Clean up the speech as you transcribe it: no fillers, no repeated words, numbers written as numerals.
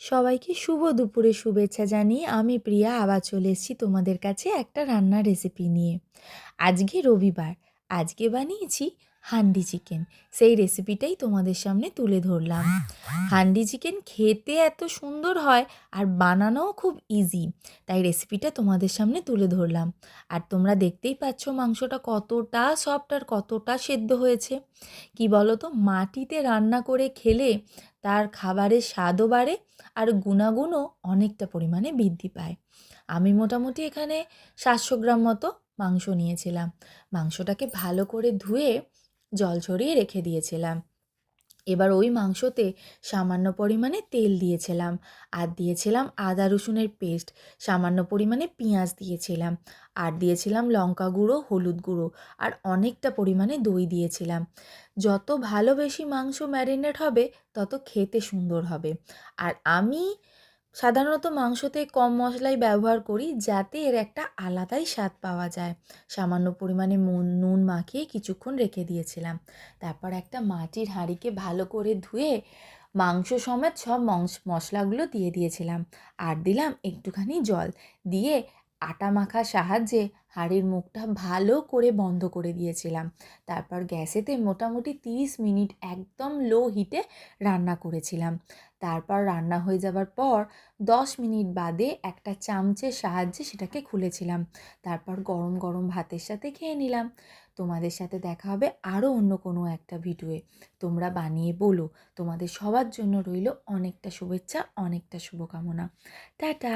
সবাইকে শুভ দুপুরে শুভেচ্ছা জানিয়ে আমি প্রিয়া আবার চলে এসেছি তোমাদের কাছে একটা রান্নার রেসিপি নিয়ে। আজকে রবিবার, আজকে বানিয়েছি হান্ডি চিকেন। সেই রেসিপিটাই তোমাদের সামনে তুলে ধরলাম। হান্ডি চিকেন খেতে এত সুন্দর হয় আর বানানোও খুব ইজি, তাই রেসিপিটা তোমাদের সামনে তুলে ধরলাম। আর তোমরা দেখতেই পাচ্ছ মাংসটা কতটা সফট আর কতটা সেদ্ধ হয়েছে। কি বলো তো, মাটিতে রান্না করে খেলে তার খাবারের স্বাদও বাড়ে আর গুণাগুণও অনেকটা পরিমাণে বৃদ্ধি পায়। আমি মোটামুটি এখানে 700 গ্রাম মতো মাংস নিয়েছিলাম। মাংসটাকে ভালো করে ধুয়ে জল ঝরিয়ে রেখে দিয়েছিলাম। এবার ওই মাংসতে সামান্য পরিমাণে তেল দিয়েছিলাম, আর দিয়েছিলাম আদা রসুনের পেস্ট, সামান্য পরিমাণে পেঁয়াজ দিয়েছিলাম, আর দিয়েছিলাম লঙ্কা গুঁড়ো, হলুদ গুঁড়ো, আর অনেকটা পরিমাণে দই দিয়েছিলাম। যত ভালো বেশি মাংস ম্যারিনেট হবে তত খেতে সুন্দর হবে। আর আমি সাধারণত মাংসতে কম মশলাই ব্যবহার করি, যাতে এর একটা আলাদাই স্বাদ পাওয়া যায়। সামান্য পরিমাণে নুন মাখিয়ে কিছুক্ষণ রেখে দিয়েছিলাম। তারপর একটা মাটির হাঁড়িকে ভালো করে ধুয়ে মাংস সমেত সব মশলাগুলো দিয়ে দিয়েছিলাম, আর দিলাম একটুখানি জল দিয়ে আটা মাখার সাহায্যে হাঁড়ির মুখটা ভালো করে বন্ধ করে দিয়েছিলাম। তারপর গ্যাসেতে মোটামুটি 30 মিনিট একদম লো হিটে রান্না করেছিলাম। তারপর রান্না হয়ে যাবার পর 10 মিনিট বাদে একটা চামচের সাহায্যে সেটাকে খুলেছিলাম। তারপর গরম গরম ভাতের সাথে খেয়ে নিলাম। তোমাদের সাথে দেখা হবে আরও অন্য কোনো একটা ভিডিওয়ে। তোমরা বানিয়ে বলো। তোমাদের সবার জন্য রইল অনেকটা শুভেচ্ছা, অনেকটা শুভকামনা। টাটা।